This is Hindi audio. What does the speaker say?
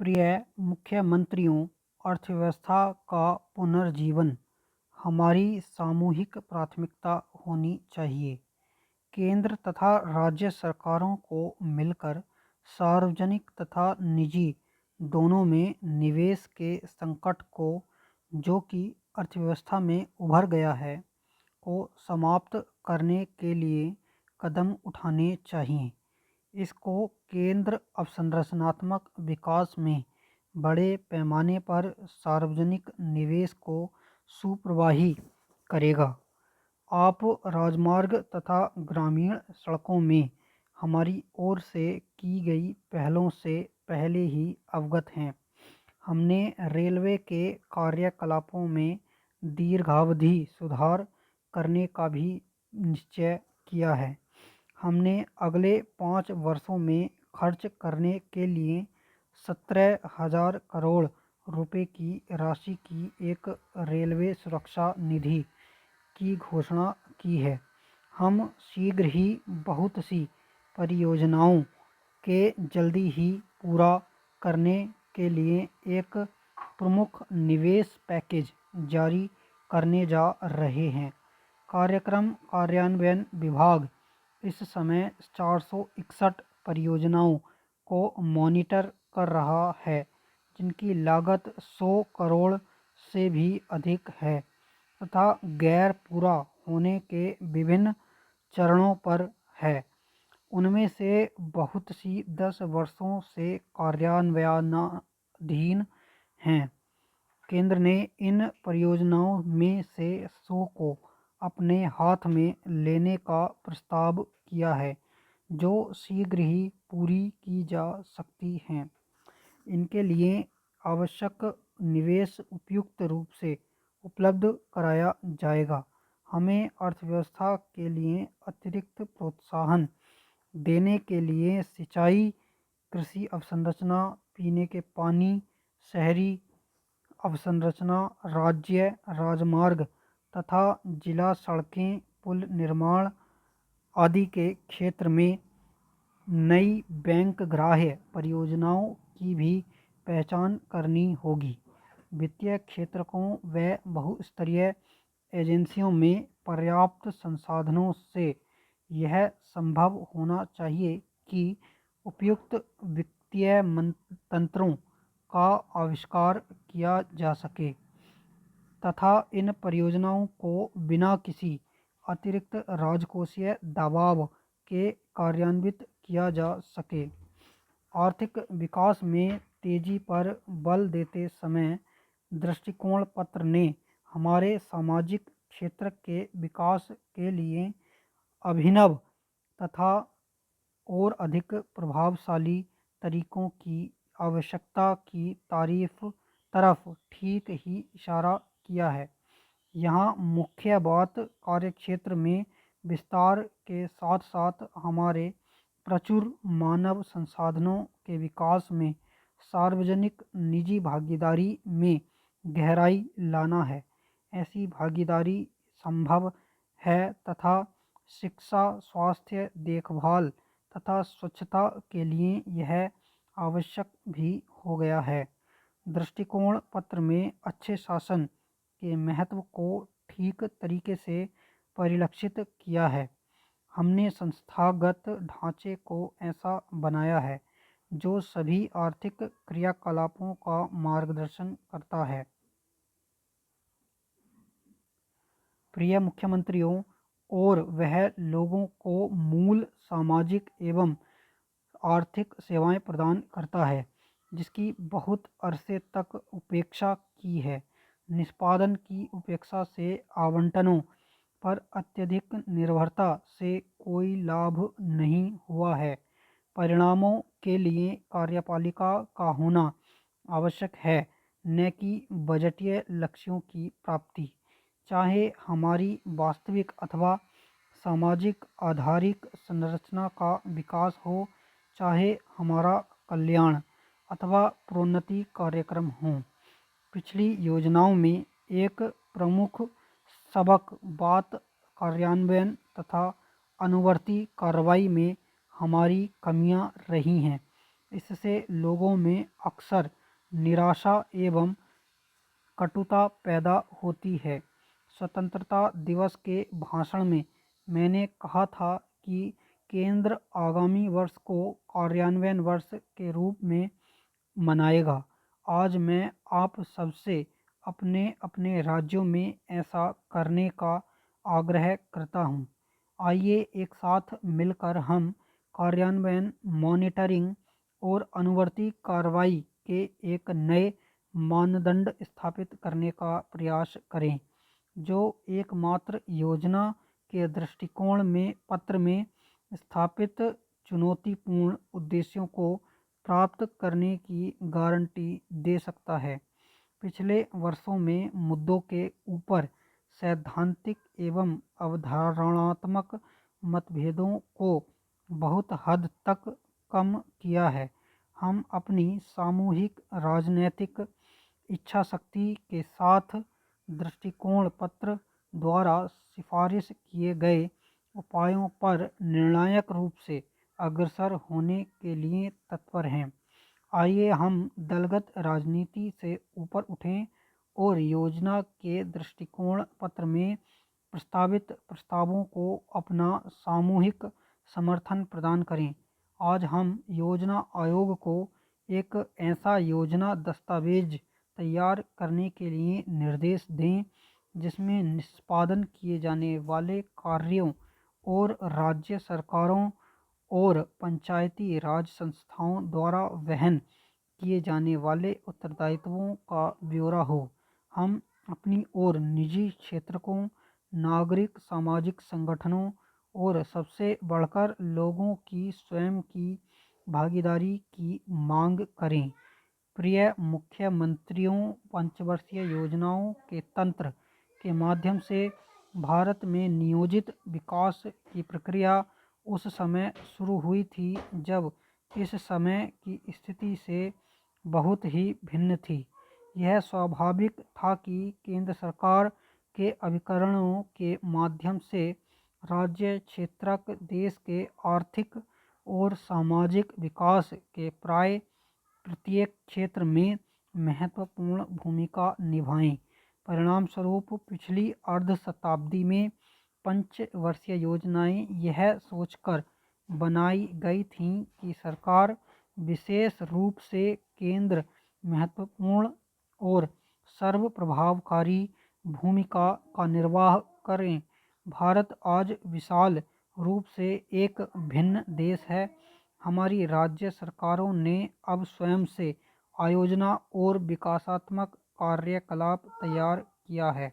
प्रिय मुख्यमंत्रियों, अर्थव्यवस्था का पुनर्जीवन हमारी सामूहिक प्राथमिकता होनी चाहिए। केंद्र तथा राज्य सरकारों को मिलकर सार्वजनिक तथा निजी दोनों में निवेश के संकट को, जो कि अर्थव्यवस्था में उभर गया है, को समाप्त करने के लिए कदम उठाने चाहिए। इसको केंद्र अवसंरचनात्मक विकास में बड़े पैमाने पर सार्वजनिक निवेश को सुप्रवाही करेगा। आप राजमार्ग तथा ग्रामीण सड़कों में हमारी ओर से की गई पहलों से पहले ही अवगत हैं। हमने रेलवे के कार्यकलापों में दीर्घावधि सुधार करने का भी निश्चय किया है। हमने अगले 5 वर्षों में खर्च करने के लिए 17,000 करोड़ रुपए की राशि की एक रेलवे सुरक्षा निधि की घोषणा की है। हम शीघ्र ही बहुत सी परियोजनाओं के जल्दी ही पूरा करने के लिए एक प्रमुख निवेश पैकेज जारी करने जा रहे हैं। कार्यक्रम कार्यान्वयन विभाग इस समय 461 परियोजनाओं को मॉनिटर कर रहा है, जिनकी लागत 100 करोड़ से भी अधिक है तथा गैर पूरा होने के विभिन्न चरणों पर है। उनमें से बहुत सी 10 वर्षों से कार्यान्वयनाधीन हैं। केंद्र ने इन परियोजनाओं में से 100 को अपने हाथ में लेने का प्रस्ताव किया है, जो शीघ्र ही पूरी की जा सकती हैं। इनके लिए आवश्यक निवेश उपयुक्त रूप से उपलब्ध कराया जाएगा। हमें अर्थव्यवस्था के लिए अतिरिक्त प्रोत्साहन देने के लिए सिंचाई, कृषि अवसंरचना, पीने के पानी, शहरी अवसंरचना, राज्य राजमार्ग तथा जिला सड़कें, पुल निर्माण आदि के क्षेत्र में नई बैंक ग्राह्य परियोजनाओं की भी पहचान करनी होगी। वित्तीय क्षेत्रकों व बहुस्तरीय एजेंसियों में पर्याप्त संसाधनों से यह संभव होना चाहिए कि उपयुक्त वित्तीय तंत्रों का आविष्कार किया जा सके तथा इन परियोजनाओं को बिना किसी अतिरिक्त राजकोषीय दबाव के कार्यान्वित किया जा सके। आर्थिक विकास में तेजी पर बल देते समय दृष्टिकोण पत्र ने हमारे सामाजिक क्षेत्र के विकास के लिए अभिनव तथा और अधिक प्रभावशाली तरीकों की आवश्यकता की तरफ ठीक ही इशारा किया है। यहाँ मुख्य बात कार्यक्षेत्र में विस्तार के साथ साथ हमारे प्रचुर मानव संसाधनों के विकास में सार्वजनिक निजी भागीदारी में गहराई लाना है। ऐसी भागीदारी संभव है तथा शिक्षा, स्वास्थ्य देखभाल तथा स्वच्छता के लिए यह आवश्यक भी हो गया है। दृष्टिकोण पत्र में अच्छे शासन के महत्व को ठीक तरीके से परिलक्षित किया है। हमने संस्थागत ढांचे को ऐसा बनाया है जो सभी आर्थिक क्रियाकलापों का मार्गदर्शन करता है। प्रिय मुख्यमंत्रियों, और वह लोगों को मूल सामाजिक एवं आर्थिक सेवाएं प्रदान करता है, जिसकी बहुत अरसे तक उपेक्षा की है। निष्पादन की उपेक्षा से आवंटनों पर अत्यधिक निर्भरता से कोई लाभ नहीं हुआ है। परिणामों के लिए कार्यपालिका का होना आवश्यक है, न कि बजटीय लक्ष्यों की प्राप्ति। चाहे हमारी वास्तविक अथवा सामाजिक आधारिक संरचना का विकास हो, चाहे हमारा कल्याण अथवा प्रोन्नति कार्यक्रम हो, पिछली योजनाओं में एक प्रमुख सबक बात कार्यान्वयन तथा अनुवर्ती कार्रवाई में हमारी कमियां रही हैं। इससे लोगों में अक्सर निराशा एवं कटुता पैदा होती है। स्वतंत्रता दिवस के भाषण में मैंने कहा था कि केंद्र आगामी वर्ष को कार्यान्वयन वर्ष के रूप में मनाएगा। आज मैं आप सबसे अपने अपने राज्यों में ऐसा करने का आग्रह करता हूँ। आइए एक साथ मिलकर हम कार्यान्वयन, मॉनिटरिंग और अनुवर्ती कार्रवाई के एक नए मानदंड स्थापित करने का प्रयास करें, जो एकमात्र योजना के दृष्टिकोण में पत्र में स्थापित चुनौतीपूर्ण उद्देश्यों को प्राप्त करने की गारंटी दे सकता है। पिछले वर्षों में मुद्दों के ऊपर सैद्धांतिक एवं अवधारणात्मक मतभेदों को बहुत हद तक कम किया है। हम अपनी सामूहिक राजनैतिक इच्छा शक्ति के साथ दृष्टिकोण पत्र द्वारा सिफारिश किए गए उपायों पर निर्णायक रूप से अग्रसर होने के लिए तत्पर हैं। आइए हम दलगत राजनीति से ऊपर उठें और योजना के दृष्टिकोण पत्र में प्रस्तावित प्रस्तावों को अपना सामूहिक समर्थन प्रदान करें। आज हम योजना आयोग को एक ऐसा योजना दस्तावेज तैयार करने के लिए निर्देश दें जिसमें निष्पादन किए जाने वाले कार्यों और राज्य सरकारों और पंचायती राज संस्थाओं द्वारा वहन किए जाने वाले उत्तरदायित्वों का ब्यौरा हो। हम अपनी ओर निजी क्षेत्रकों, नागरिक सामाजिक संगठनों और सबसे बढ़कर लोगों की स्वयं की भागीदारी की मांग करें। प्रिय मुख्यमंत्रियों, पंचवर्षीय योजनाओं के तंत्र के माध्यम से भारत में नियोजित विकास की प्रक्रिया उस समय शुरू हुई थी जब इस समय की स्थिति से बहुत ही भिन्न थी। यह स्वाभाविक था कि केंद्र सरकार के अभिकरणों के माध्यम से राज्य क्षेत्रक देश के आर्थिक और सामाजिक विकास के प्राय प्रत्येक क्षेत्र में महत्वपूर्ण भूमिका निभाएं। परिणाम स्वरूप पिछली अर्ध शताब्दी में पंचवर्षीय योजनाएं यह सोचकर बनाई गई थीं कि सरकार विशेष रूप से केंद्र महत्वपूर्ण और सर्वप्रभावकारी भूमिका का निर्वाह करें। भारत आज विशाल रूप से एक भिन्न देश है। हमारी राज्य सरकारों ने अब स्वयं से आयोजना और विकासात्मक कार्यकलाप तैयार किया है।